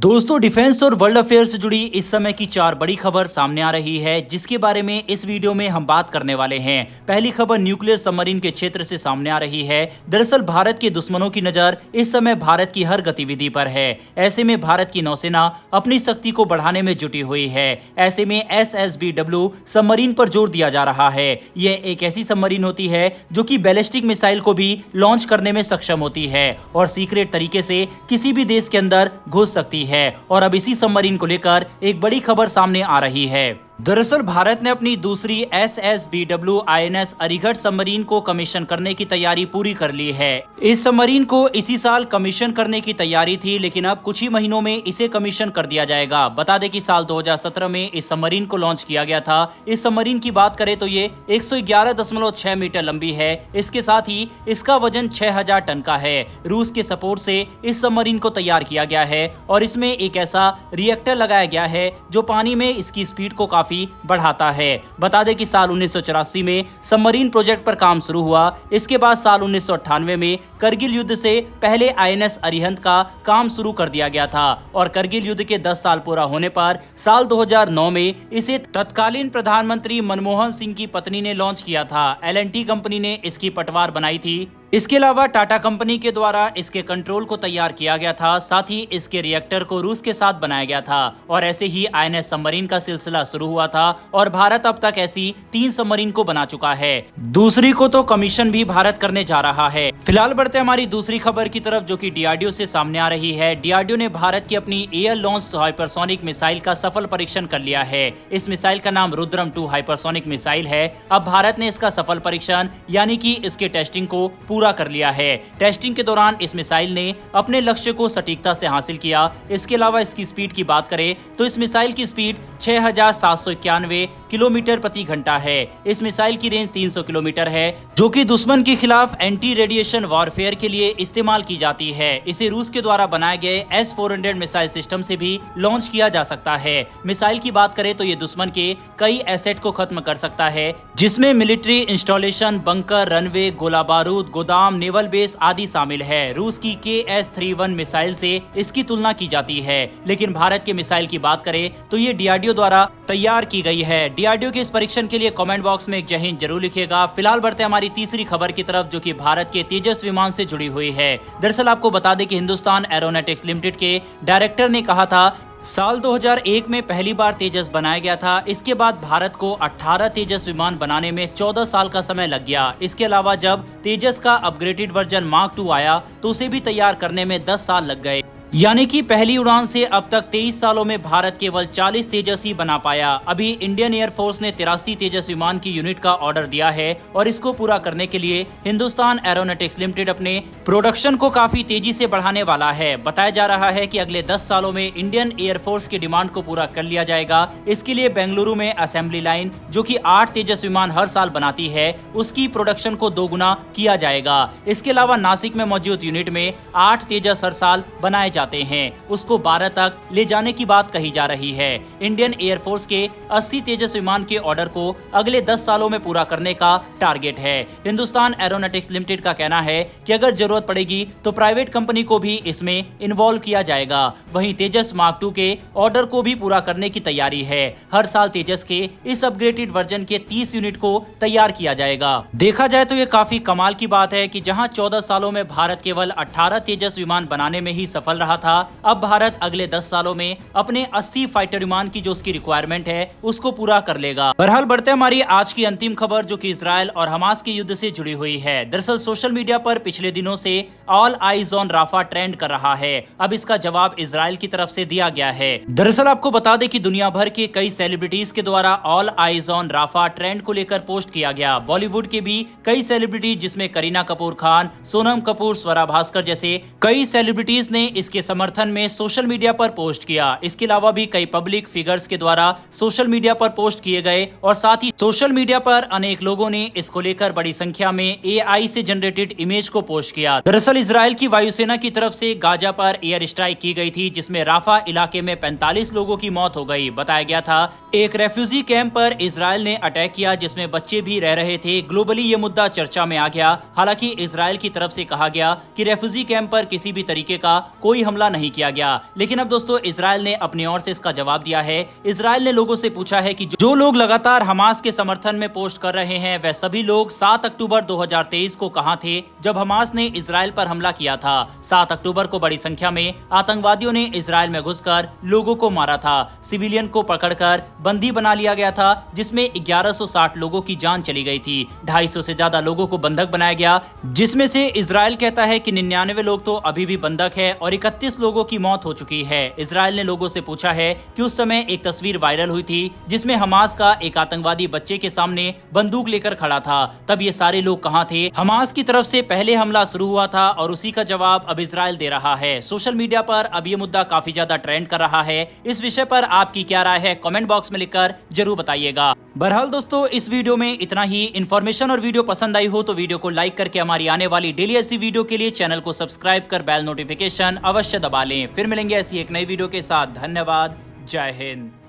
दोस्तों, डिफेंस और world affair से जुड़ी इस समय की 4 बड़ी खबर सामने आ रही है, जिसके बारे में इस वीडियो में हम बात करने वाले हैं। पहली खबर न्यूक्लियर सबमरीन के क्षेत्र से सामने आ रही है। दरअसल भारत के दुश्मनों की नजर इस समय भारत की हर गतिविधि पर है। ऐसे में भारत की नौसेना अपनी शक्ति को बढ़ाने में जुटी हुई है। ऐसे में SSBW सबमरीन पर जोर दिया जा रहा है। यह एक ऐसी सबमरीन होती है जो कि बैलिस्टिक मिसाइल को भी लॉन्च करने में सक्षम होती है और सीक्रेट तरीके से किसी भी देश के अंदर घुस सकती है। और अब इसी सबमरीन को लेकर एक बड़ी खबर सामने आ रही है। दरअसल भारत ने अपनी दूसरी SSBW INS अरिघट सबमरीन को कमीशन करने की तैयारी पूरी कर ली है। इस सबमरीन को इसी साल कमीशन करने की तैयारी थी, लेकिन अब कुछ ही महीनों में इसे कमीशन कर दिया जाएगा। बता दें कि साल 2017 में इस सबमरीन को लॉन्च किया गया था। इस सबमरीन की बात करें तो ये 111.6 मीटर लंबी है। इसके साथ ही इसका वजन 6000 टन का है। रूस के सपोर्ट से इस सबमरीन को तैयार किया गया है और इसमें एक ऐसा रिएक्टर लगाया गया है जो पानी में इसकी स्पीड को काफी बढ़ाता है। बता दें कि साल 1984 में सबमरीन प्रोजेक्ट पर काम शुरू हुआ। इसके बाद साल 1998 में करगिल युद्ध से पहले INS अरिहंत का काम शुरू कर दिया गया था और करगिल युद्ध के 10 साल पूरा होने पर साल 2009 में इसे तत्कालीन प्रधानमंत्री मनमोहन सिंह की पत्नी ने लॉन्च किया था। L&T कंपनी ने इसकी पटवार बनाई थी। इसके अलावा टाटा कंपनी के द्वारा इसके कंट्रोल को तैयार किया गया था। साथ ही इसके रिएक्टर को रूस के साथ बनाया गया था और ऐसे ही INS सबमरीन का सिलसिला शुरू हुआ था और भारत अब तक ऐसी 3 सबमरीन को बना चुका है। दूसरी को तो कमीशन भी भारत करने जा रहा है। फिलहाल बढ़ते हमारी दूसरी खबर की तरफ, जो कि DRDO से सामने आ रही है। DRDO ने भारत की अपनी एयर लॉन्च हाइपरसोनिक मिसाइल का सफल परीक्षण कर लिया है। इस मिसाइल का नाम रुद्रम 2 हाइपरसोनिक मिसाइल है। अब भारत ने इसका सफल परीक्षण यानी कि इसके टेस्टिंग को पूरा कर लिया है। टेस्टिंग के दौरान इस मिसाइल ने अपने लक्ष्य को सटीकता से हासिल किया। इसके अलावा इसकी स्पीड की बात करें तो इस मिसाइल की स्पीड 6791 किलोमीटर प्रति घंटा है। इस मिसाइल की रेंज 300 किलोमीटर है, जो कि दुश्मन के खिलाफ एंटी रेडिएशन वॉरफेयर के लिए इस्तेमाल की जाती है। इसे रूस के द्वारा बनाए गए S-400 मिसाइल सिस्टम से भी लॉन्च किया जा सकता है। मिसाइल की बात करें तो ये दुश्मन के कई एसेट को खत्म कर सकता है, जिसमें मिलिट्री इंस्टॉलेशन, बंकर, रनवे, गोला बारूद, गोदाम, नेवल बेस आदि शामिल है। रूस की KS-31 मिसाइल से इसकी तुलना की जाती है, लेकिन भारत के मिसाइल की बात करें तो ये DRDO द्वारा तैयार की गई है। DRDO के इस परीक्षण के लिए कमेंट बॉक्स में एक जय हिंद जरूर लिखिएगा। फिलहाल बढ़ते हमारी तीसरी खबर की तरफ, जो कि भारत के तेजस विमान से जुड़ी हुई है। दरअसल आपको बता दें कि हिंदुस्तान एरोनॉटिक्स लिमिटेड के डायरेक्टर ने कहा था साल 2001 में पहली बार तेजस बनाया गया था। इसके बाद भारत को 18 तेजस विमान बनाने में 14 साल का समय लग गया। इसके अलावा जब तेजस का अपग्रेडेड वर्जन मार्क 2 आया तो उसे भी तैयार करने में 10 साल लग गए। यानी कि पहली उड़ान से अब तक 23 सालों में भारत केवल 40 तेजस ही बना पाया। अभी इंडियन एयरफोर्स ने 83 तेजस विमान की यूनिट का ऑर्डर दिया है और इसको पूरा करने के लिए हिंदुस्तान एरोनॉटिक्स लिमिटेड अपने प्रोडक्शन को काफी तेजी से बढ़ाने वाला है। बताया जा रहा है कि अगले 10 सालों में इंडियन एयरफोर्स की डिमांड को पूरा कर लिया जाएगा। इसके लिए बेंगलुरु में असेंबली लाइन, जो कि 8 तेजस विमान हर साल बनाती है, उसकी प्रोडक्शन को दोगुना किया जाएगा। इसके अलावा नासिक में मौजूद यूनिट में 8 तेजस हर साल बनाए जाते हैं, उसको 12 तक ले जाने की बात कही जा रही है। इंडियन एयरफोर्स के 80 तेजस विमान के ऑर्डर को अगले 10 सालों में पूरा करने का टारगेट है। हिंदुस्तान एरोनॉटिक्स लिमिटेड का कहना है कि अगर जरूरत पड़ेगी तो प्राइवेट कंपनी को भी इसमें इन्वॉल्व किया जाएगा। वहीं तेजस मार्क 2 के ऑर्डर को भी पूरा करने की तैयारी है। हर साल तेजस के इस अपग्रेडेड वर्जन के 30 यूनिट को तैयार किया जाएगा। देखा जाए तो ये काफी कमाल की बात है कि जहां 14 सालों में भारत केवल 18 तेजस विमान बनाने में ही सफल रहा था, अब भारत अगले 10 सालों में अपने 80 फाइटर विमान की जो उसकी रिक्वायरमेंट है उसको पूरा कर लेगा। बहरहाल बढ़ते हमारी आज की अंतिम खबर, जो कि इजराइल और हमास के युद्ध से जुड़ी हुई है। दरअसल सोशल मीडिया पर पिछले दिनों से all eyes on Rafah trend कर रहा है। अब इसका जवाब इजराइल की तरफ से दिया गया है। दरअसल आपको बता दें कि दुनिया भर के कई सेलिब्रिटीज के द्वारा all eyes on Rafah trend को लेकर पोस्ट किया गया। बॉलीवुड के भी कई सेलिब्रिटीज, जिसमें करीना कपूर खान, सोनम कपूर, स्वरा भास्कर जैसे कई सेलिब्रिटीज ने इसके समर्थन में सोशल मीडिया पर पोस्ट किया। इसके अलावा भी कई पब्लिक फिगर्स के द्वारा सोशल मीडिया पर पोस्ट किए गए और साथ ही सोशल मीडिया पर अनेक लोगों ने इसको लेकर बड़ी संख्या में AI से जनरेटेड इमेज को पोस्ट किया। दरअसल इजराइल की वायुसेना की तरफ से गाजा पर एयर स्ट्राइक की गई थी, जिसमें राफा इलाके में 45 लोगों की मौत हो गई। बताया गया था एक रेफ्यूजी कैंप पर इजराइल ने अटैक किया, जिसमें बच्चे भी रह रहे थे। ग्लोबली ये मुद्दा चर्चा में आ गया। हालांकि इजराइल की तरफ से कहा गया कि रेफ्यूजी कैंप पर किसी भी तरीके का कोई हमला नहीं किया गया। लेकिन अब दोस्तों इजराइल ने अपनी ओर से इसका जवाब दिया है। इजराइल ने लोगों से पूछा है कि जो लोग लगातार हमास के समर्थन में पोस्ट कर रहे हैं वह सभी लोग 7 अक्टूबर 2023 को कहां थे जब हमास ने इजराइल पर हमला किया था। 7 अक्टूबर को बड़ी संख्या में आतंकवादियों ने इजराइल में घुसकर लोगों को मारा था। सिविलियन को पकड़कर बंदी बना लिया गया था, जिसमें 1160 लोगों की जान चली गई थी। 250 से ज्यादा लोगों को बंधक बनाया गया, जिसमें से इजराइल कहता है कि 99 लोग तो अभी भी बंधक है और 31 लोगों की मौत हो चुकी है। इजराइल ने लोगों से पूछा है कि उस समय एक तस्वीर वायरल हुई थी जिसमें हमास का एक आतंकवादी बच्चे के सामने बंदूक लेकर खड़ा था। तब ये सारे लोग कहां थे? हमास की तरफ से पहले हमला शुरू हुआ था और उसी का जवाब अब इजराइल दे रहा है। सोशल मीडिया पर अब ये मुद्दा काफी ज्यादा ट्रेंड कर रहा है। इस विषय पर आपकी क्या राय है? कमेंट बॉक्स में लिखकर जरूर बताइएगा। बहरहाल दोस्तों इस वीडियो में इतना ही। इन्फॉर्मेशन और वीडियो पसंद आई हो तो वीडियो को लाइक करके हमारी आने वाली डेली ऐसी वीडियो के लिए चैनल को सब्सक्राइब कर बेल नोटिफिकेशन अवश्य दबा लें। फिर मिलेंगे ऐसी एक नई वीडियो के साथ। धन्यवाद। जय हिंद।